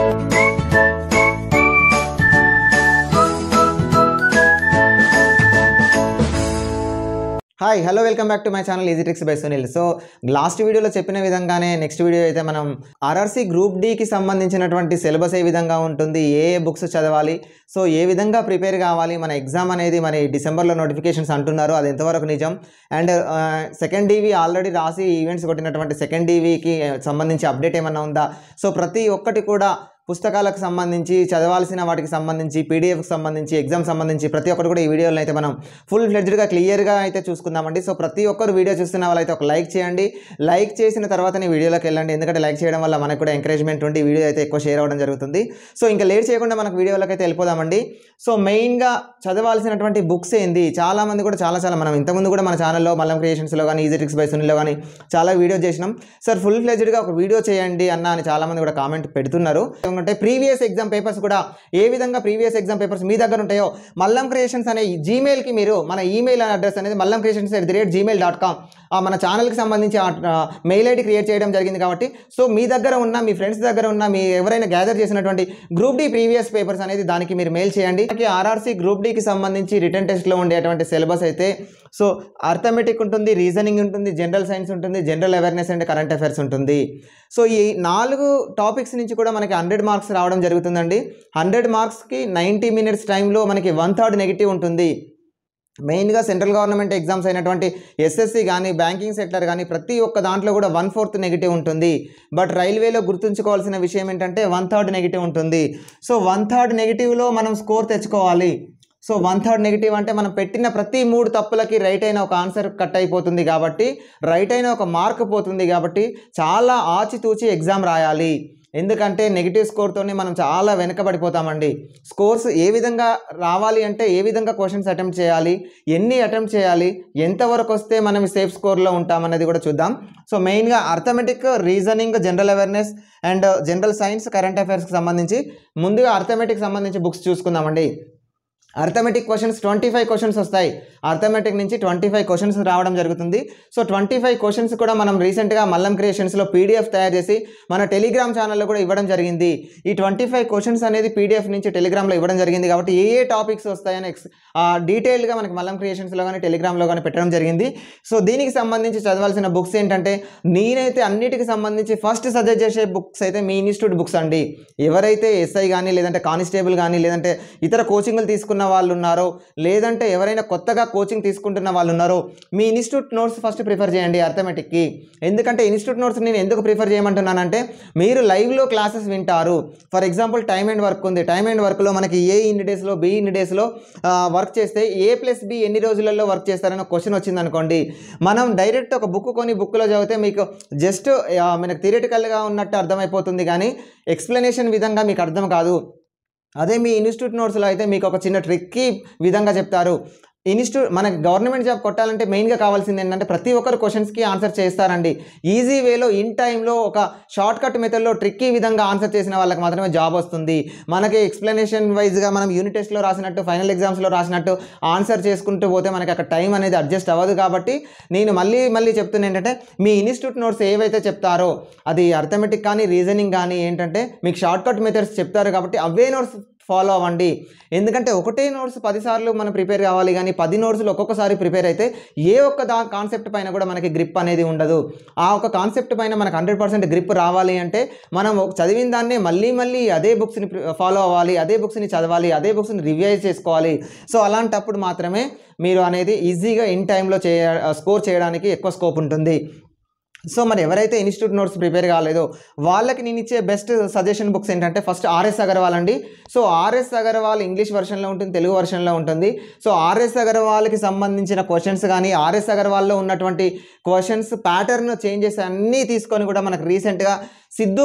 Hi hello welcome back to my channel easy tricks by Sunil. So last వీడియోలో చెప్పిన విధంగానే next video అయితే మనం ఆర్ఆర్సీ గ్రూప్ డీకి సంబంధించినటువంటి సిలబస్ ఏ విధంగా ఉంటుంది, ఏ బుక్స్ చదవాలి, సో ఏ విధంగా ప్రిపేర్ కావాలి, మన ఎగ్జామ్ అనేది మరి డిసెంబర్లో నోటిఫికేషన్స్ అంటున్నారు, అది ఎంతవరకు నిజం, అండ్ సెకండ్ డీవీ ఆల్రెడీ రాసి ఈవెంట్స్ కొట్టినటువంటి సెకండ్ డీవీకి సంబంధించి అప్డేట్ ఏమన్నా ఉందా, సో ప్రతి ఒక్కటి కూడా పుస్తకాలకు సంబంధించి చదవాల్సిన వాటికి సంబంధించి పీడిఎఫ్కి సంబంధించి ఎగ్జామ్ సంబంధించి ప్రతి ఒక్కరు కూడా ఈ వీడియోలో అయితే మనం ఫుల్ ఫ్లెడ్జ్డ్గా క్లియర్గా అయితే చూసుకుందామండి. సో ప్రతి ఒక్కరు వీడియో చూస్తున్న వాళ్ళైతే ఒక లైక్ చేయండి. లైక్ చేసిన తర్వాతనే వీడియోలోకి వెళ్ళండి, ఎందుకంటే లైక్ చేయడం వల్ల మనకు కూడా ఎంకరేజ్మెంట్ ఉండి వీడియో అయితే ఎక్కువ షేర్ అవ్వడం జరుగుతుంది. సో ఇంకా లేట్ చేయకుండా మనకు వీడియోలోకి అయితే వెళ్ళిపోదామండి. సో మెయిన్గా చదవాల్సినటువంటి బుక్స్ ఏంది, చాలామంది కూడా చాలా మనం ఇంతకుముందు కూడా మన ఛానల్లో మల్లం క్రియేషన్స్లో కానీ ఈజీ ట్రిక్స్ బై సునీల్లో కానీ చాలా వీడియో చేసినాం. సార్ ఫుల్ ఫ్లెడ్జ్డ్గా ఒక వీడియో చేయండి అన్న అని చాలామంది కూడా కామెంట్ పెడుతున్నారు. అంటే ప్రీవియస్ ఎగ్జామ్ పేపర్స్ కూడా ఏ విధంగా ప్రీవియస్ ఎగ్జామ్ పేపర్స్ మీ దగ్గర ఉంటాయో మల్లం క్రియేషన్స్ అనే జీమెయిల్కి మీరు మన ఈమెయిల్ అడ్రస్ అనేది mallamcreations@gmail.com మన ఛానల్కి సంబంధించి మెయిల్ ఐడి క్రియేట్ చేయడం జరిగింది. కాబట్టి సో మీ దగ్గర ఉన్న మీ ఫ్రెండ్స్ దగ్గర ఉన్న మీ ఎవరైనా గ్యాదర్ చేసినటువంటి గ్రూప్ డి ప్రీవియస్ పేపర్స్ అనేది దానికి మీరు మెయిల్ చేయండి. ఆర్ఆర్సీ గ్రూప్ డికి సంబంధించి రిటర్న్ టెస్ట్లో ఉండేటువంటి సిలబస్ అయితే సో అర్థమెటిక్ ఉంటుంది, రీజనింగ్ ఉంటుంది, జనరల్ సైన్స్ ఉంటుంది, general awareness and current affairs ఉంటుంది. సో ఈ 4 టాపిక్స్ నుంచి కూడా మనకి 100 మార్క్స్ రావడం జరుగుతుందండి. 100 మార్క్స్కి 90 మినిట్స్ టైంలో మనకి 1/3 నెగిటివ్ ఉంటుంది. మెయిన్గా సెంట్రల్ గవర్నమెంట్ ఎగ్జామ్స్ అయినటువంటి ఎస్ఎస్సి కానీ బ్యాంకింగ్ సెక్టర్ కానీ ప్రతి ఒక్క దాంట్లో కూడా 1/4 నెగిటివ్ ఉంటుంది. బట్ రైల్వేలో గుర్తుంచుకోవాల్సిన విషయం ఏంటంటే 1/3 నెగిటివ్ ఉంటుంది. సో 1/3 నెగిటివ్లో మనం స్కోర్ తెచ్చుకోవాలి. సో 1/3 నెగిటివ్ అంటే మనం పెట్టిన ప్రతి 3 తప్పులకి రైట్ అయిన ఒక ఆన్సర్ కట్ అయిపోతుంది, కాబట్టి రైట్ అయిన ఒక మార్క్ పోతుంది. కాబట్టి చాలా ఆచితూచి ఎగ్జామ్ రాయాలి, ఎందుకంటే నెగిటివ్ స్కోర్తోనే మనం చాలా వెనకబడిపోతామండి. స్కోర్స్ ఏ విధంగా రావాలి అంటే ఏ విధంగా క్వశ్చన్స్ అటెంప్ట్ చేయాలి, ఎన్ని అటెంప్ట్ చేయాలి, ఎంతవరకు వస్తే మనం సేఫ్ స్కోర్లో ఉంటామన్నది కూడా చూద్దాం. సో మెయిన్గా arithmetic, reasoning, general awareness and general science, current అఫైర్స్కి సంబంధించి ముందుగా అర్థమెటిక్ సంబంధించి బుక్స్ చూసుకుందామండి. అర్థమెటిక్ క్వశ్చన్స్ 25 క్వశ్చన్స్ వస్తాయి. అర్థమెటిక్ నుంచి 25 క్వశ్చన్స్ రావడం జరుగుతుంది. సో 25 క్వశ్చన్స్ కూడా మనం రీసెంట్గా మల్లం క్రియేషన్స్లో పీడిఎఫ్ తయారు చేసి మన టెలిగ్రామ్ ఛానల్లో కూడా ఇవ్వడం జరిగింది. ఈ 25 క్వశ్చన్స్ అనేది పీడిఎఫ్ నుంచి టెలిగ్రామ్లో ఇవ్వడం జరిగింది. కాబట్టి ఏ టాపిక్స్ వస్తాయని డీటెయిల్గా మనకి మల్లం క్రియేషన్స్లో కానీ టెలిగ్రామ్లో కానీ పెట్టడం జరిగింది. సో దీనికి సంబంధించి చదవాల్సిన బుక్స్ ఏంటంటే నేనైతే అన్నిటికి సంబంధించి ఫస్ట్ సజెస్ట్ చేసే బుక్స్ అయితే మీ ఇన్స్టిట్యూట్ బుక్స్ అండి. ఎవరైతే ఎస్ఐ కానీ లేదంటే కానిస్టేబుల్ కానీ లేదంటే ఇతర కోచింగ్లు తీసుకున్న వాళ్ళు ఉన్నారో లేదంటే ఎవరైనా కొత్తగా కోచింగ్ తీసుకుంటున్న వాళ్ళు ఉన్నారో మీ ఇన్స్టిట్యూట్ నోట్స్ ఫస్ట్ ప్రిఫర్ చేయండి అర్థమెటిక్కి. ఎందుకంటే ఇన్స్టిట్యూట్ నోట్స్ నేను ఎందుకు ప్రిఫర్ చేయమంటున్నానంటే మీరు లైవ్లో క్లాసెస్ వింటారు. For example time and work ఉంది. టైమ్ అండ్ వర్క్లో మనకి ఏ ఇన్ని డేస్లో బి ఇన్ని డేస్లో వర్క్ చేస్తే A+B ఎన్ని రోజులలో వర్క్ చేస్తారని క్వశ్చన్ వచ్చింది అనుకోండి, మనం డైరెక్ట్ ఒక బుక్ కొని బుక్లో చదివితే మీకు జస్ట్ మనకు థియరిటికల్గా ఉన్నట్టు అర్థమైపోతుంది, కానీ ఎక్స్ప్లెనేషన్ విధంగా మీకు అర్థం కాదు. అదే మీ ఇన్స్టిట్యూట్ నోట్స్లో అయితే మీకు ఒక చిన్న ట్రిక్కీ విధంగా చెప్తారు. మనకి గవర్నమెంట్ జాబ్ కొట్టాలంటే మెయిన్గా కావాల్సింది ఏంటంటే ప్రతి ఒక్కరు క్వశ్చన్స్కి ఆన్సర్ చేస్తారండి. ఈజీ వేలో ఇన్ టైంలో ఒక షార్ట్ కట్ మెథడ్లో ట్రిక్కీ విధంగా ఆన్సర్ చేసిన వాళ్ళకి మాత్రమే జాబ్ వస్తుంది. మనకి ఎక్స్ప్లెనేషన్ వైజ్గా మనం యూనిట్ టెస్ట్లో రాసినట్టు ఫైనల్ ఎగ్జామ్స్లో రాసినట్టు ఆన్సర్ చేసుకుంటూ పోతే మనకి అక్కడ టైం అనేది అడ్జస్ట్ అవ్వదు. కాబట్టి నేను మళ్ళీ చెప్తున్నా ఏంటంటే మీ ఇన్స్టిట్యూట్ నోట్స్ ఏవైతే చెప్తారో అది అర్థమెటిక్ కానీ రీజనింగ్ కానీ ఏంటంటే మీకు షార్ట్ కట్ మెథడ్స్ చెప్తారు, కాబట్టి అవే నోట్స్ ఫాలో అవ్వండి. ఎందుకంటే ఒకటే నోట్స్ 10 సార్లు మనం ప్రిపేర్ కావాలి, కానీ 10 నోట్స్లు ఒక్కొక్కసారి ప్రిపేర్ అయితే ఏ ఒక్క కాన్సెప్ట్ పైన కూడా మనకి గ్రిప్ అనేది ఉండదు. ఆ ఒక కాన్సెప్ట్ పైన మనకు 100% గ్రిప్ రావాలి అంటే మనం చదివిన దాన్నే మళ్ళీ అదే బుక్స్ని ఫాలో అవ్వాలి, అదే బుక్స్ని చదవాలి, అదే బుక్స్ని రివైజ్ చేసుకోవాలి. సో అలాంటప్పుడు మాత్రమే మీరు అనేది ఈజీగా ఇన్ టైంలో స్కోర్ చేయడానికి ఎక్కువ స్కోప్ ఉంటుంది. సో మరి ఎవరైతే ఇన్స్టిట్యూట్ నోట్స్ ప్రిపేర్ కాలేదో వాళ్ళకి నేను ఇచ్చే బెస్ట్ సజెషన్ బుక్స్ ఏంటంటే ఫస్ట్ ఆర్ఎస్ అగర్వాల్ అండి. సో ఆర్ఎస్ అగర్వాల్ ఇంగ్లీష్ వర్షన్లో ఉంటుంది, తెలుగు వర్షన్లో ఉంటుంది. సో ఆర్ఎస్ అగర్వాల్కి సంబంధించిన క్వశ్చన్స్ కానీ ఆర్ఎస్ అగర్వాల్లో ఉన్నటువంటి క్వశ్చన్స్ ప్యాటర్న్ చేంజెస్ అన్నీ తీసుకొని కూడా మనకు రీసెంట్గా సిద్ధు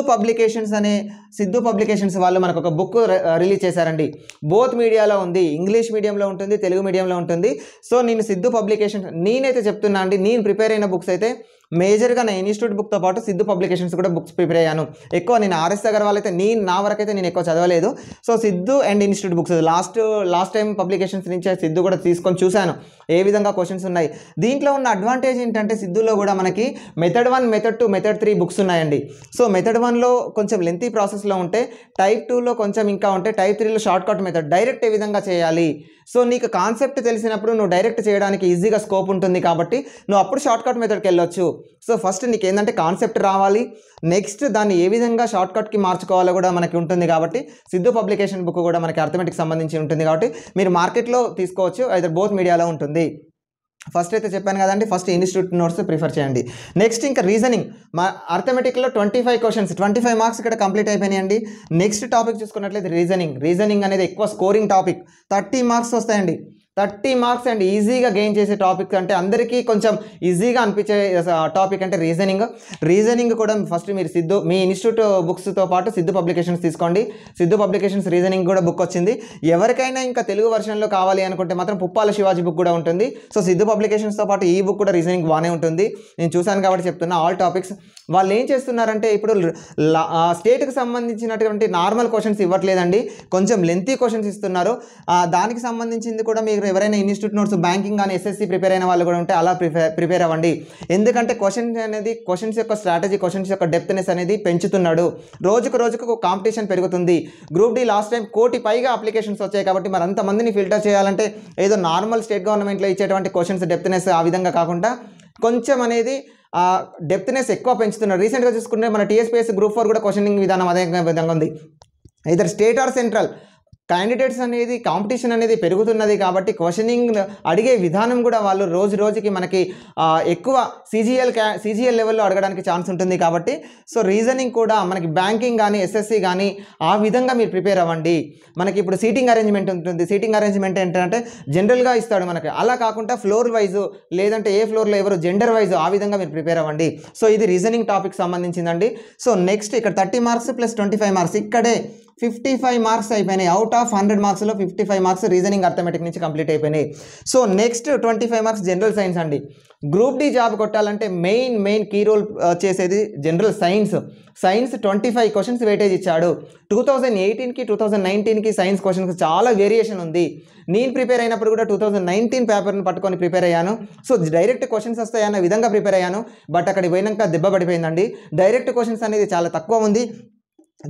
పబ్లికేషన్స్ వాళ్ళు మనకు ఒక బుక్ రిలీజ్ చేశారండి. బోత్ మీడియాలో ఉంది, ఇంగ్లీష్ మీడియంలో ఉంటుంది, తెలుగు మీడియంలో ఉంటుంది. సో నేను సిద్ధు పబ్లికేషన్స్ నేనైతే చెప్తున్నా అండి, నేను ప్రిపేర్ అయిన బుక్స్ అయితే మేజర్గా నా ఇన్స్టిట్యూట్ బుక్తో పాటు సిద్ధు పబ్లికేషన్స్ కూడా బుక్స్ ప్రిపేర్ అయ్యాను. ఎక్కువ నేను ఆర్ఎస్ అగర్వాల్ అయితే నా వరకైతే నేను ఎక్కువ చదవలేదు. So Siddhu and institute books last time publications నుంచి సిద్ధు కూడా తీసుకొని చూశాను ఏ విధంగా క్వశ్చన్స్ ఉన్నాయి. దీంట్లో ఉన్న అడ్వాంటేజ్ ఏంటంటే సిద్ధులో కూడా మనకి మెథడ్ 1, మెథడ్ 2, మెథడ్ 3 బుక్స్ ఉన్నాయండి. సో మెథడ్ 1లో కొంచెం లెంతీ ప్రాసెస్లో ఉంటే, టైప్ 2లో కొంచెం ఇంకా ఉంటే, టైప్ 3లో షార్ట్ కట్ మెథడ్ డైరెక్ట్ ఏ విధంగా చేయాలి. సో నీకు కాన్సెప్ట్ తెలిసినప్పుడు నువ్వు డైరెక్ట్ చేయడానికి ఈజీగా స్కోప్ ఉంటుంది కాబట్టి నువ్వు అప్పుడు షార్ట్ కట్ మెథడ్కి వెళ్ళొచ్చు. సో ఫస్ట్ నీకు ఏంటంటే కాన్సెప్ట్ రావాలి, నెక్స్ట్ దాన్ని ఏ విధంగా షార్ట్ కట్కి మార్చుకోవాలో కూడా మనకి ఉంటుంది. కాబట్టి సిద్ధు పబ్లికేషన్ బుక్ కూడా మనకి అర్థమెటిక్ సంబంధించి ఉంటుంది కాబట్టి మీరు మార్కెట్లో తీసుకోవచ్చు, అయితే బోత్ మీడియాలో ఉంటుంది. ఫస్ట్ అయితే చెప్పాను కదండి, ఫస్ట్ ఇన్స్టిట్యూట్ నోట్స్ ప్రిఫర్ చేయండి. నెక్స్ట్ ఇంకా రీజనింగ్, మా అర్థమెటిక్లో 25 క్వశ్చన్స్, 25 మార్క్స్ ఇక్కడ కంప్లీట్ అయిపోయినాయండి. నెక్స్ట్ టాపిక్ చూసుకున్నట్లయితే రీజనింగ్ అనేది ఎక్కువ స్కోరింగ్ టాపిక్, 30 మార్క్స్ వస్తాయండి. 30 మార్క్స్ అండ్ ఈజీగా గెయిన్ చేసే టాపిక్ అంటే అందరికీ కొంచెం ఈజీగా అనిపించే టాపిక్ అంటే రీజనింగ్ కూడా ఫస్ట్ మీరు మీ ఇన్స్టిట్యూట్ బుక్స్తో పాటు సిద్ధు పబ్లికేషన్స్ తీసుకోండి. సిద్ధు పబ్లికేషన్స్ రీజనింగ్ కూడా బుక్ వచ్చింది. ఎవరికైనా ఇంకా తెలుగు వర్షన్లో కావాలి అనుకుంటే మాత్రం పుప్పాల శివాజీ బుక్ కూడా ఉంటుంది. సో సిద్ధు పబ్లికేషన్స్తో పాటు ఈ బుక్ కూడా రీజనింగ్ బాగానే ఉంటుంది. నేను చూశాను కాబట్టి చెప్తున్నా. ఆల్ టాపిక్స్ వాళ్ళు ఏం చేస్తున్నారంటే ఇప్పుడు స్టేట్కి సంబంధించినటువంటి నార్మల్ క్వశ్చన్స్ ఇవ్వట్లేదండి, కొంచెం లెంతీ క్వశ్చన్స్ ఇస్తున్నారు. దానికి సంబంధించింది కూడా మీరు ఎవరైనా ఇన్స్టిట్యూట్ నోట్స్ బ్యాంకింగ్ కానీ ఎస్ఎస్సి ప్రిపేర్ అయిన వాళ్ళు కూడా ఉంటే అలా ప్రిపేర్ అవ్వండి. ఎందుకంటే క్వశ్చన్స్ యొక్క స్ట్రాటజీ, క్వశ్చన్స్ యొక్క డెప్త్నెస్ అనేది పెంచుతున్నాడు. రోజుకు కాంపిటీషన్ పెరుగుతుంది. గ్రూప్ డి లాస్ట్ టైం 1 కోటి పైగా అప్లికేషన్స్ వచ్చాయి కాబట్టి మరి అంతమందిని ఫిల్టర్ చేయాలంటే ఏదో నార్మల్ స్టేట్ గవర్నమెంట్లో ఇచ్చేటువంటి క్వశ్చన్స్ డెప్త్నెస్ ఆ విధంగా కాకుండా కొంచెం అనేది డెప్త్నెస్ ఎక్కువ పెంచుతున్నారు. రీసెంట్గా చూసుకుంటే మన టీఎస్పీఎస్సీ గ్రూప్ 4 కూడా క్వశ్చనింగ్ విధానం అదే విధంగా ఉంది. Either state or central candidates అనేది కాంపిటీషన్ అనేది పెరుగుతున్నది కాబట్టి క్వశ్చనింగ్ అడిగే విధానం కూడా వాళ్ళు రోజుకి మనకి ఎక్కువ సీజీఎల్ లెవెల్లో అడగడానికి ఛాన్స్ ఉంటుంది. కాబట్టి సో రీజనింగ్ కూడా మనకి బ్యాంకింగ్ కానీ ఎస్ఎస్సి కానీ ఆ విధంగా మీరు ప్రిపేర్ అవ్వండి. మనకి ఇప్పుడు సీటింగ్ అరేంజ్మెంట్ ఉంటుంది. సీటింగ్ అరేంజ్మెంట్ ఏంటంటే జనరల్గా ఇస్తాడు మనకి, అలా కాకుండా ఫ్లోర్ వైజ్ లేదంటే ఏ ఫ్లోర్లో ఎవరు జెండర్ వైజ్ ఆ విధంగా మీరు ప్రిపేర్ అవ్వండి. సో ఇది రీజనింగ్ టాపిక్ సంబంధించిందండి. సో నెక్స్ట్ ఇక్కడ 30 మార్క్స్ ప్లస్ 25 మార్క్స్, ఇక్కడే 55 మార్క్స్ అయిపోయినాయి. Out of 100 మార్క్స్లో 55 marks reasoning arithmetic నుంచి కంప్లీట్ అయిపోయినాయి. So next 25 marks general science అండి. గ్రూప్ డి జాబ్ కొట్టాలంటే మెయిన్ కీ రోల్ చేసేది జనరల్ సైన్స్ 25 క్వశ్చన్స్ వెయిటేజ్ ఇచ్చాడు. 2018కి 2019కి సైన్స్ క్వశ్చన్స్ చాలా వేరియేషన్ ఉంది. నేను ప్రిపేర్ అయినప్పుడు కూడా 2019 పేపర్ని పట్టుకొని ప్రిపేర్ అయ్యాను. సో డైరెక్ట్ క్వశ్చన్స్ వస్తాయన్న విధంగా ప్రిపేర్ అయ్యాను. బట్ అక్కడికి పోయినాక దెబ్బ పడిపోయిందండి. డైరెక్ట్ క్వశ్చన్స్ అనేది చాలా తక్కువ ఉంది.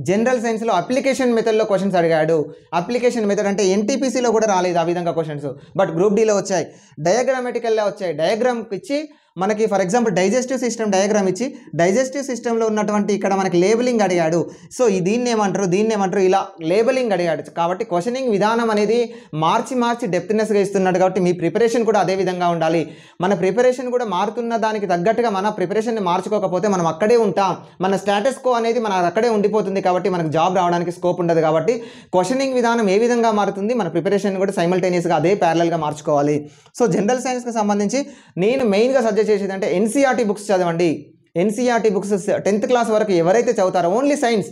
జనరల్ సైన్స్లో అప్లికేషన్ మెథడ్లో క్వశ్చన్స్ అడిగాడు. అప్లికేషన్ మెథడ్ అంటే ఎన్టీపీసీలో కూడా రాలేదు ఆ విధంగా క్వశ్చన్స్, బట్ గ్రూప్ డీలో వచ్చాయి. డయాగ్రామెటికల్లో వచ్చాయి. డయాగ్రామ్ ఇచ్చి మనకి for example digestive system diagram ఇచ్చి డైజెస్టివ్ సిస్టంలో ఉన్నటువంటి ఇక్కడ మనకి లేబులింగ్ అడిగాడు. సో దీన్ని ఏమంటారు ఇలా లేబులింగ్ అడిగాడు. కాబట్టి క్వశ్చనింగ్ విధానం అనేది మార్చి డెప్త్నెస్గా ఇస్తున్నాడు. కాబట్టి మీ ప్రిపరేషన్ కూడా అదే విధంగా ఉండాలి. మన ప్రిపరేషన్ కూడా మారుతున్న దానికి తగ్గట్టుగా మన ప్రిపరేషన్ని మార్చుకోకపోతే మనం అక్కడే ఉంటాం. మన స్టేటస్ కో అనేది మన అక్కడే ఉండిపోతుంది. కాబట్టి మనకు జాబ్ రావడానికి స్కోప్ ఉండదు. కాబట్టి క్వశ్చనింగ్ విధానం ఏ విధంగా మారుతుంది, మన ప్రిపరేషన్ కూడా సైమల్టేనియస్గా అదే ప్యారలల్గా మార్చుకోవాలి. సో జనరల్ సైన్స్కి సంబంధించి నేను మెయిన్గా సజెస్ట్ చేసేది అంటే ఎన్సీఆర్టీ బుక్స్ చదవండి. ఎన్సీఆర్టీ బుక్స్ 10th క్లాస్ వరకు ఎవరైతే చదువుతారో ఓన్లీ సైన్స్,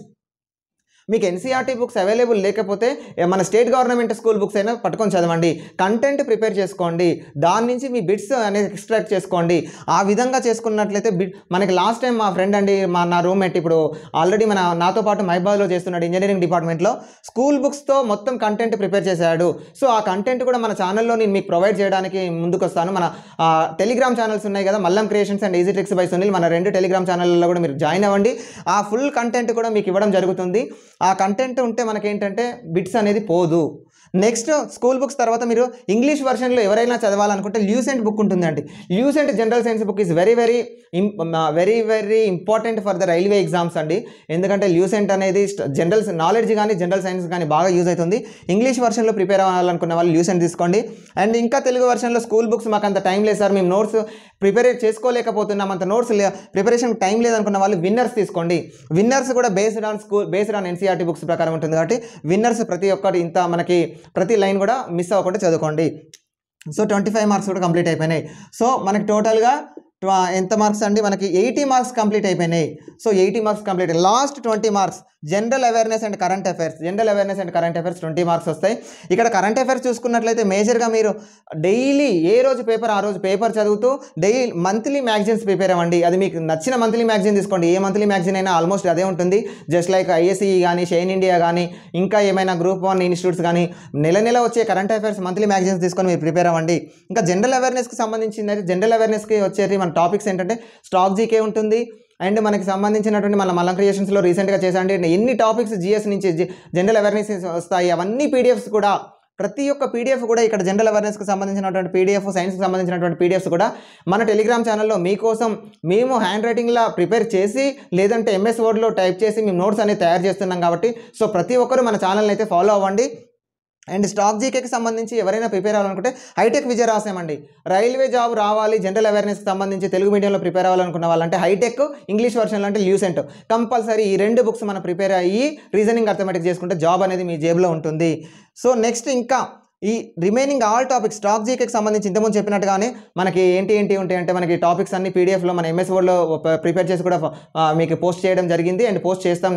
మీకు ఎన్సీఆర్టీ బుక్స్ అవైలబుల్ లేకపోతే మన స్టేట్ గవర్నమెంట్ స్కూల్ బుక్స్ అయినా పట్టుకొని చదవండి. కంటెంట్ ప్రిపేర్ చేసుకోండి, దాని నుంచి మీ బిట్స్ అనేది ఎక్స్ట్రాక్ట్ చేసుకోండి. ఆ విధంగా చేసుకున్నట్లయితే మనకి లాస్ట్ టైం మా ఫ్రెండ్ అండి, నా రూమ్మేట్ ఇప్పుడు ఆల్రెడీ నాతో పాటు మహబాద్లో చేస్తున్నాడు ఇంజనీరింగ్ డిపార్ట్మెంట్లో, స్కూల్ బుక్స్తో మొత్తం కంటెంట్ ప్రిపేర్ చేశాడు. సో ఆ కంటెంట్ కూడా మన ఛానల్లో నేను మీకు ప్రొవైడ్ చేయడానికి ముందుకు వస్తాను. మన టెలిగ్రామ్ ఛానల్స్ ఉన్నాయి కదా, Mallam creations and easy tricks by Sunil, మన 2 టెలిగ్రామ్ ఛానల్లో కూడా మీరు జాయిన్ అవ్వండి. ఆ ఫుల్ కంటెంట్ కూడా మీకు ఇవ్వడం జరుగుతుంది. ఆ కంటెంట్ ఉంటే మనకేంటంటే బిట్స్ అనేది పోదు. నెక్స్ట్ స్కూల్ బుక్స్ తర్వాత మీరు ఇంగ్లీష్ వర్షన్లో ఎవరైనా చదవాలనుకుంటే ల్యూసెంట్ బుక్ ఉంటుందండి. Lucent general science book is very important for the railway exams అండి. ఎందుకంటే ల్యూసెంట్ అనేది జనరల్ నాలెడ్జ్ కానీ జనరల్ సైన్స్ కానీ బాగా యూజ్ అవుతుంది. ఇంగ్లీష్ వర్షన్లో ప్రిపేర్ అవ్వాలనుకున్న వాళ్ళు ల్యూసెంట్ తీసుకోండి. అండ్ ఇంకా తెలుగు వర్షన్లో స్కూల్ బుక్స్ మాకు అంత టైం లేదు సార్, మేము నోట్స్ ప్రిపేర్ చేసుకోలేకపోతున్నాం, అంత నోట్స్ ప్రిపరేషన్ టైం లేదనుకున్న వాళ్ళు విన్నర్స్ తీసుకోండి. విన్నర్స్ కూడా బేస్డ్ ఆన్ ఎన్సీఆర్టీ బుక్స్ ప్రకారం ఉంటుంది. కాబట్టి విన్నర్స్ ప్రతి ఒక్కటి ఇంత మనకి ప్రతి లైన్ కూడా మిస్ అవ్వకుండా చదువుకోండి. సో 25 మార్క్స్ కూడా కంప్లీట్ అయిపోయినాయి. సో మనకి టోటల్గా ఎంత మార్క్స్ అండి మనకి 80 మార్క్స్ కంప్లీట్ అయిపోయినాయి. So 80 marks complete. Last 20 marks general awareness and current affairs 20 marks వస్తాయి. ఇక్కడ కరెంట్ అఫైర్స్ చూసుకున్నట్లయితే మేజర్గా మీరు డైలీ ఏ రోజు పేపర్ ఆ రోజు పేపర్ చదువుతూ డైలీ మంత్లీ మ్యాగజైన్స్ ప్రిపేర్ అవ్వండి. అది మీకు నచ్చిన మంత్లీ మ్యాగజైన్ తీసుకోండి. ఏ మంత్లీ మ్యాగజైన్ అయినా ఆల్మోస్ట్ అదే ఉంటుంది. జస్ట్ లైక్ ఐఎస్ఈ కానీ, షైన్ ఇండియా కానీ, ఇంకా ఏమైనా గ్రూప్ 1 ఇన్స్టిట్యూట్స్ కానీ నెల వచ్చే కరెంట్ అఫైర్స్ మంత్లీ మ్యాగజైన్స్ తీసుకొని మీరు ప్రిపేర్ అవ్వండి. ఇంకా జనరల్ అవేర్నెస్కి సంబంధించింది అయితే జనరల్ అవేర్నెస్కి వచ్చేది మన టాపిక్స్ ఏంటంటే స్టాక్ జీకే ఉంటుంది. అండ్ మనకి సంబంధించినటువంటి మన మల్లం క్రియేషన్స్లో రీసెంట్గా చేసాండి ఎన్ని టాపిక్స్ జిఎస్ నుంచి జనరల్ అవేర్నెస్ వస్తాయి అవన్నీ పీడిఎఫ్స్ కూడా ప్రతి ఒక్క పీడిఎఫ్ కూడా ఇక్కడ జనరల్ అవేర్నెస్కి సంబంధించినటువంటి పీడిఎఫ్, సైన్స్కి సంబంధించినటువంటి పీడిఎఫ్స్ కూడా మన టెలిగ్రామ్ ఛానల్లో మీకోసం మేము హ్యాండ్ రైటింగ్లా ప్రిపేర్ చేసి లేదంటే ఎంఎస్ వర్డ్లో టైప్ చేసి మేము నోట్స్ అనేది తయారు చేస్తున్నాం కాబట్టి సో ప్రతి ఒక్కరు మన ఛానల్ని అయితే ఫాలో అవ్వండి. అండ్ స్టాక్ జీకేకి సంబంధించి ఎవరైనా ప్రిపేర్ అవ్వాలనుకుంటే హైటెక్ విజయ రాసామండి. రైల్వే జాబ్ రావాలి జనరల్ అవేర్నెస్కి సంబంధించి తెలుగు మీడియంలో ప్రిపేర్ అవ్వాలనుకున్న వాళ్ళంటే హైటెక్, ఇంగ్లీష్ వర్షన్లో అంటే ల్యూసెంట్ కంపల్సరీ ఈ 2 బుక్స్ మనం ప్రిపేర్ అయ్యి రీజనింగ్ అర్థమెటిక్ చేసుకుంటే జాబ్ అనేది మీ జేబులో ఉంటుంది. సో నెక్స్ట్ ఇంకా ఈ రిమైనింగ్ ఆల్ టాపిక్స్ స్టాక్ జీకేకి సంబంధించి ఇంతకుముందు చెప్పినట్టుగానే మనకి ఏంటి ఉంటాయి అంటే మనకి టాపిక్స్ అన్ని పీడిఎఫ్లో మన ఎంఎస్ వర్డ్లో ప్రిపేర్ చేసి కూడా మీకు పోస్ట్ చేయడం జరిగింది. అండ్ పోస్ట్ చేస్తాం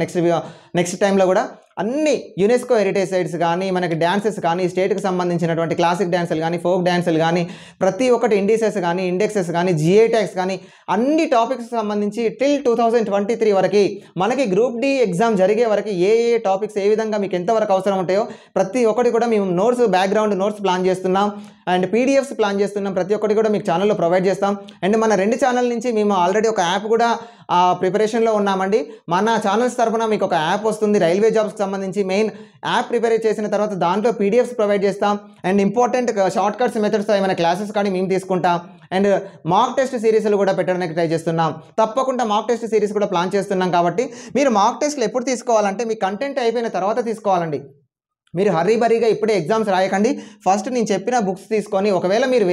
నెక్స్ట్ టైంలో కూడా. అన్ని యునెస్కో హెరిటేజ్ సైట్స్ కానీ, మనకి డ్యాన్సెస్ కానీ, స్టేట్కి సంబంధించినటువంటి క్లాసిక్ డ్యాన్సులు కానీ, ఫోక్ డ్యాన్సులు కానీ, ప్రతి ఒక్కటి ఇండిసెస్ కానీ, ఇండెక్సెస్ కానీ, జిఐ ట్యాక్స్ కానీ అన్ని టాపిక్స్ సంబంధించి టిల్ 2023 వరకు మనకి గ్రూప్ డి ఎగ్జామ్ జరిగే వరకు ఏ టాపిక్స్ ఏ విధంగా మీకు ఎంతవరకు అవసరం ఉంటాయో ప్రతి ఒక్కటి కూడా మేము నోట్స్ బ్యాక్గ్రౌండ్ నోట్స్ ప్లాన్ చేస్తున్నాం. అండ్ పీడిఎఫ్స్ ప్లాన్ చేస్తున్నాం. ప్రతి ఒక్కటి కూడా మీకు ఛానల్లో ప్రొవైడ్ చేస్తాం. అండ్ మన 2 ఛానల్ నుంచి మేము ఆల్రెడీ ఒక యాప్ కూడా ప్రిపరేషన్లో ఉన్నామండి. మన ఛానల్స్ తరఫున మీకు ఒక యాప్ వస్తుంది రైల్వే జాబ్స్కి సంబంధించి. మెయిన్ యాప్ ప్రిపేర్ చేసిన తర్వాత దాంట్లో పీడిఎఫ్స్ ప్రొవైడ్ చేస్తాం. And important short cuts methods ఏమైనా క్లాసెస్ కానీ మేము తీసుకుంటాం. అండ్ మాక్ టెస్ట్ సిరీస్లు కూడా పెట్టడానికి ట్రై చేస్తున్నాం. తప్పకుండా మాక్ టెస్ట్ సిరీస్ కూడా ప్లాన్ చేస్తున్నాం. కాబట్టి మీరు మాక్ టెస్ట్లు ఎప్పుడు తీసుకోవాలంటే మీ కంటెంట్ అయిపోయిన తర్వాత తీసుకోవాలండి. మీరు హర్రీబరీగా ఇప్పుడే ఎగ్జామ్స్ రాయకండి. ఫస్ట్ నేను చెప్పిన బుక్స్ తీసుకొని ఒకవేళ మీరు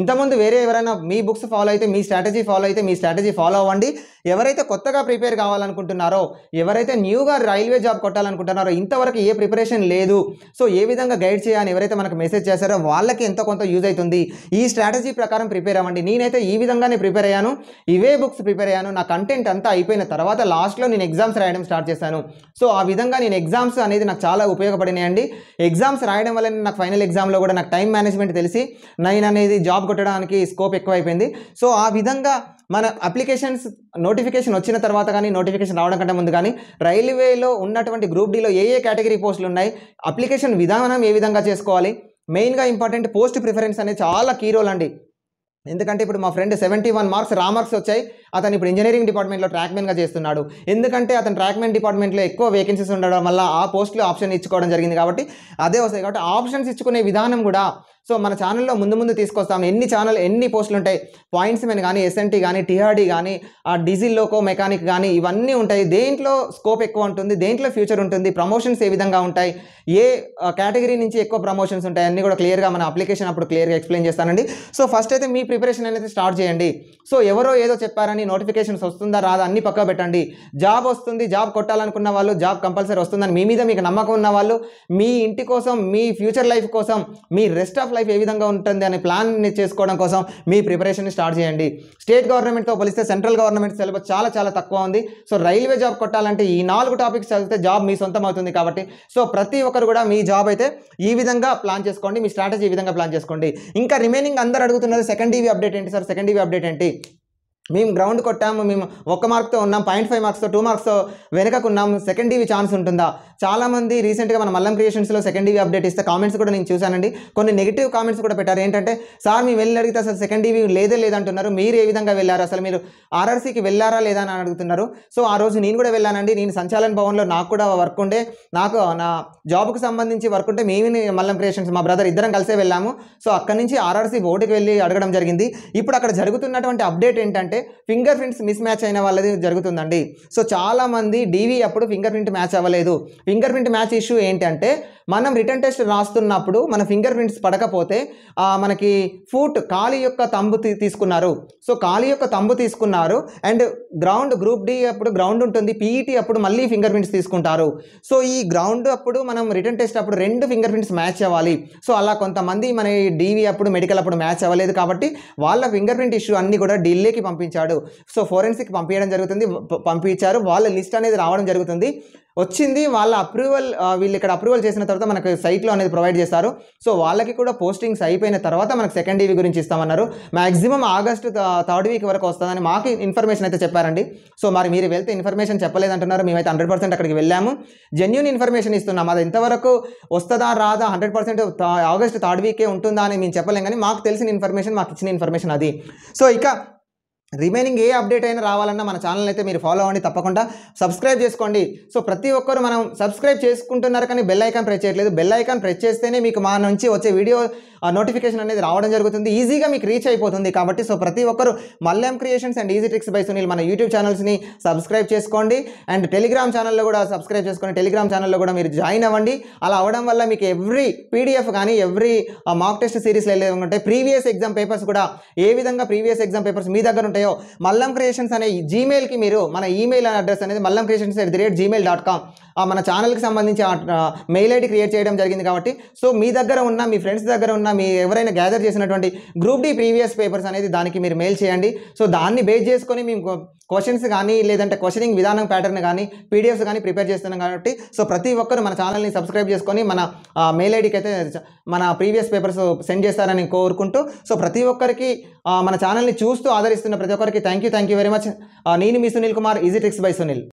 ఇంతకుముందు ఎవరైనా మీ బుక్స్ ఫాలో అయితే మీ స్ట్రాటజీ ఫాలో అవ్వండి. ఎవరైతే కొత్తగా ప్రిపేర్ కావాలనుకుంటున్నారో, ఎవరైతే న్యూగా రైల్వే జాబ్ కొట్టాలనుకుంటున్నారో, ఇంతవరకు ఏ ప్రిపరేషన్ లేదు, సో ఏ విధంగా గైడ్ చేయాలని ఎవరైతే మనకు మెసేజ్ చేశారో వాళ్ళకి ఎంతో కొంత యూజ్ అవుతుంది. ఈ స్ట్రాటజీ ప్రకారం ప్రిపేర్ అవ్వండి. నేనైతే ఈ విధంగానే ప్రిపేర్ అయ్యాను. ఇవే బుక్స్ ప్రిపేర్ అయ్యాను. నా కంటెంట్ అంతా అయిపోయిన తర్వాత లాస్ట్లో నేను ఎగ్జామ్స్ రాయడం స్టార్ట్ చేశాను. సో ఆ విధంగా నేను ఎగ్జామ్స్ అనేది నాకు చాలా ఉపయోగపడినాయి. ఎగ్జామ్స్ రాయడం వల్ల నాకు ఫైనల్ ఎగ్జామ్లో కూడా నాకు టైం మేనేజ్మెంట్ తెలిసి నేను అనేది జాబ్ కొట్టడానికి స్కోప్ ఎక్కువ అయిపోయింది. సో ఆ విధంగా మన అప్లికేషన్స్ నోటిఫికేషన్ వచ్చిన తర్వాత కానీ, నోటిఫికేషన్ రావడం కంటే ముందు కానీ రైల్వేలో ఉన్నటువంటి గ్రూప్ డీలో ఏ కేటగిరీ పోస్టులు ఉన్నాయి, అప్లికేషన్ విధానం ఏ విధంగా చేసుకోవాలి, మెయిన్గా ఇంపార్టెంట్ పోస్ట్ ప్రిఫరెన్స్ అనేది చాలా కీ రోల్ అండి. ఎందుకంటే ఇప్పుడు మా ఫ్రెండ్ 71 మార్క్స్ మార్క్స్ వచ్చాయి. అతను ఇప్పుడు ఇంజనీరింగ్ డిపార్ట్మెంట్లో ట్రాక్మెన్గా చేస్తున్నాడు. ఎందుకంటే అతను ట్రాక్మెన్ డిపార్ట్మెంట్లో ఎక్కువ వేకెన్సీస్ ఉండడం వల్ల ఆ పోస్ట్లో ఆప్షన్ ఇచ్చుకోవడం జరిగింది. కాబట్టి అదే వస్తాయి. కాబట్టి ఆప్షన్స్ ఇచ్చుకునే విధానం కూడా సో మన ఛానల్లో ముందు తీసుకొస్తాం. ఎన్ని పోస్టులు ఉంటాయి, పాయింట్స్ మెన్ కానీ, ఎస్ఎన్టీ కానీ, టీఆర్డీ కానీ, డీజిల్ లోకో మెకానిక్ కానీ ఇవన్నీ ఉంటాయి. దేంట్లో స్కోప్ ఎక్కువ ఉంటుంది, దేంట్లో ఫ్యూచర్ ఉంటుంది, ప్రమోషన్స్ ఏ విధంగా ఉంటాయి, ఏ కేటగిరీ నుంచి ఎక్కువ ప్రమోషన్స్ ఉంటాయి అన్నీ కూడా క్లియర్గా మన అప్లికేషన్ అప్పుడు క్లియర్గా ఎక్స్ప్లెయిన్ చేస్తానండి. సో ఫస్ట్ అయితే మీ ప్రిపరేషన్ అనేది స్టార్ట్ చేయండి. సో ఎవరో ఏదో చెప్పారని నోటిఫికేషన్స్ వస్తుందా రాదా అన్ని పక్క పెట్టండి. జాబ్ వస్తుంది, జాబ్ కొట్టాలనుకున్న వాళ్ళు జాబ్ కంపల్సరీ వస్తుందని మీ మీద మీకు నమ్మకం ఉన్న వాళ్ళు మీ ఇంటి కోసం, మీ ఫ్యూచర్ లైఫ్ కోసం, మీ రెస్ట్ ఆఫ్ లైఫ్ ఏ విధంగా ఉంటుంది అనే ప్లాన్ చేసుకోవడం కోసం మీ ప్రిపరేషన్ స్టార్ట్ చేయండి. స్టేట్ గవర్నమెంట్తో పోలిస్తే సెంట్రల్ గవర్నమెంట్ సిలబస్ చాలా తక్కువ ఉంది. సో రైల్వే జాబ్ కొట్టాలంటే ఈ 4 టాపిక్స్ చదివితే జాబ్ మీ సొంతం అవుతుంది. కాబట్టి సో ప్రతి ఒక్కరు కూడా మీ జాబ్ అయితే ఈ విధంగా ప్లాన్ చేసుకోండి, మీ స్ట్రాటజీ ఈ విధంగా ప్లాన్ చేసుకోండి. ఇంకా రిమైనింగ్ అందరూ అడుగుతున్నారు సెకండ్ ఈవీ అప్డేట్ ఏంటి సార్, సెకండ్ ఈవీ అప్డేట్ ఏంటి? మేము గ్రౌండ్ కొట్టాము, మేము 1 మార్క్తో ఉన్నాం, 0.5 మార్క్స్తో 2 మార్క్స్తో వెనకకున్నాము, సెకండ్ ఈవీ ఛాన్స్ ఉంటుందా? చాలామంది రీసెంట్గా మన మల్లం క్రియేషన్స్లో సెకండ్ ఈవీ అప్డేట్ ఇస్తే కామెంట్స్ కూడా నేను చూశానండి. కొన్ని నెగిటివ్ కామెంట్స్ కూడా పెట్టారు. ఏంటంటే సార్ మేము వెళ్ళి అడిగితే అసలు సెకండ్ ఈవీ లేదంటున్నారు, మీరు ఏ విధంగా వెళ్ళారు, అసలు మీరు ఆర్ఆర్సీకి వెళ్ళారా లేదా అని అడుగుతున్నారు. సో ఆ రోజు నేను కూడా వెళ్ళానండి. నేను సంచాలన భవన్లో నాకు కూడా వర్క్ ఉండే, నాకు నా జాబ్కి సంబంధించి వర్క్ ఉంటే మేము మల్లం క్రియేషన్స్ మా బ్రదర్ ఇద్దరం కలిసే వెళ్ళాము. సో అక్కడి నుంచి ఆర్ఆర్సీ బోర్డుకి వెళ్ళి అడగడం జరిగింది. ఇప్పుడు అక్కడ జరుగుతున్నటువంటి అప్డేట్ ఏంటంటే ఫింగర్ ప్రింట్స్ మిస్ మ్యాచ్ అయిన వాళ్ళది జరుగుతుందండి. సో చాలామంది డీవీ అప్పుడు ఫింగర్ ప్రింట్ మ్యాచ్ అవ్వలేదు, ఫింగర్ ప్రింట్ మ్యాచ్ ఇష్యూ ఏంటంటే మనం రిటర్న్ టెస్ట్ రాస్తున్నప్పుడు మన ఫింగర్ ప్రింట్స్ పడకపోతే మనకి ఫుట్ కాలి యొక్క తంబు తీసుకున్నారు. సో కాలి యొక్క తంబు తీసుకున్నారు అండ్ గ్రౌండ్ గ్రూప్ డి అప్పుడు గ్రౌండ్ ఉంటుంది, పీఈటీ అప్పుడు మళ్ళీ ఫింగర్ ప్రింట్స్ తీసుకుంటారు. సో ఈ గ్రౌండ్ అప్పుడు మనం రిటర్న్ టెస్ట్ అప్పుడు 2 ఫింగర్ ప్రింట్స్ మ్యాచ్ అవ్వాలి. సో అలా కొంతమంది మన డీవీ అప్పుడు మెడికల్ అప్పుడు మ్యాచ్ అవ్వలేదు కాబట్టి వాళ్ళ ఫింగర్ ప్రింట్ ఇష్యూ అన్ని కూడా ఢిల్లీకి పంపించాడు. సో ఫోరెన్సిక్ పంపించడం జరుగుతుంది, పంపించారు. వాళ్ళ లిస్ట్ అనేది రావడం జరుగుతుంది, వచ్చింది. వాళ్ళ అప్రూవల్ వీళ్ళు ఇక్కడ అప్రూవల్ చేసిన తర్వాత మనకు సైట్లో అనేది ప్రొవైడ్ చేస్తారు. సో వాళ్ళకి కూడా పోస్టింగ్స్ అయిపోయిన తర్వాత మనకు సెకండ్ డీవీ గురించి ఇస్తామన్నారు. మ్యాక్సిమం ఆగస్టు 3rd వీక్ వరకు వస్తుందని మాకు ఇన్ఫర్మేషన్ అయితే చెప్పారండి. సో మరి మీరు వెళ్తే ఇన్ఫర్మేషన్ చెప్పలేదంటున్నారు, మేమైతే 100% అక్కడికి వెళ్ళాము, జెన్యూన్ ఇన్ఫర్మేషన్ ఇస్తున్నాం. అది ఎంతవరకు వస్తుందా రాదా 100% ఆగస్టు 3rd వీకే ఉంటుందా అని మేము చెప్పలేం, కానీ మాకు తెలిసిన ఇన్ఫర్మేషన్, మాకు ఇచ్చిన ఇన్ఫర్మేషన్ అది. సో ఇక రిమైనింగ్ ఏ అప్డేట్ అయినా రావాలన్నా మన ఛానల్ అయితే మీరు ఫాలో అవ్వండి, తప్పకుండా సబ్స్క్రైబ్ చేసుకోండి. సో ప్రతి ఒక్కరు మనం సబ్స్క్రైబ్ చేసుకుంటున్నారు కానీ బెల్ ఐకాన్ ప్రెస్ చేయట్లేదు. బెల్ ఐకాన్ ప్రెస్ చేస్తేనే మీకు మా నుంచి వచ్చే వీడియో నోటిఫికేషన్ అనేది రావడం జరుగుతుంది, ఈజీగా మీకు రీచ్ అయిపోతుంది. కాబట్టి సో ప్రతి ఒక్కరు Malyam creations and easy tricks by Sunil మన యూట్యూబ్ ఛానల్స్ని సబ్స్క్రైబ్ చేసుకోండి అండ్ టెలిగ్రామ్ ఛానల్లో కూడా సబ్స్క్రైబ్ చేసుకోండి. టెలిగ్రామ్ ఛానల్లో కూడా మీరు జాయిన్ అవ్వండి. అలా అవ్వడం వల్ల మీకు ఎవ్రీ పీడిఎఫ్ కానీ ఎవ్రీ మాక్ టెస్ట్ సిరీస్లో ఉంటాయి, ప్రీవియస్ ఎగ్జామ్ పేపర్స్ కూడా ఏ విధంగా ప్రీవియస్ ఎగ్జామ్ పేపర్స్ మీ దగ్గర ఉంటాయో మల్లం క్రియేషన్స్ అనే జీమెయిల్కి మీరు మన ఈమెయిల్ అడ్రస్ అనేది mallamcreations@gmail.com మన ఛానల్కి సంబంధించి మెయిల్ ఐడి క్రియేట్ చేయడం జరిగింది. కాబట్టి సో మీ దగ్గర ఉన్న, మీ ఫ్రెండ్స్ దగ్గర ఉన్న, మీ ఎవరైనా గ్యాదర్ చేసినటువంటి గ్రూప్ డి ప్రీవియస్ పేపర్స్ అనేది దానికి మీరు మెయిల్ చేయండి. సో దాన్ని బేస్ చేసుకొని మేము క్వశ్చన్స్ కానీ లేదంటే క్వశ్చనింగ్ విధానం ప్యాటర్న్ కానీ పీడిఎఫ్స్ కానీ ప్రిపేర్ చేస్తున్నాం. కాబట్టి సో ప్రతి ఒక్కరు మన ఛానల్ని సబ్స్క్రైబ్ చేసుకొని మన మెయిల్ ఐడికి అయితే మన ప్రీవియస్ పేపర్స్ సెండ్ చేస్తారని కోరుకుంటూ, సో ప్రతి ఒక్కరికి మన ఛానల్ని చూస్తూ ఆదరిస్తున్న ప్రతి ఒక్కరికి థ్యాంక్ యూ వెరీ మచ్. నేను మీ Sunil Kumar, easy tricks by Sunil.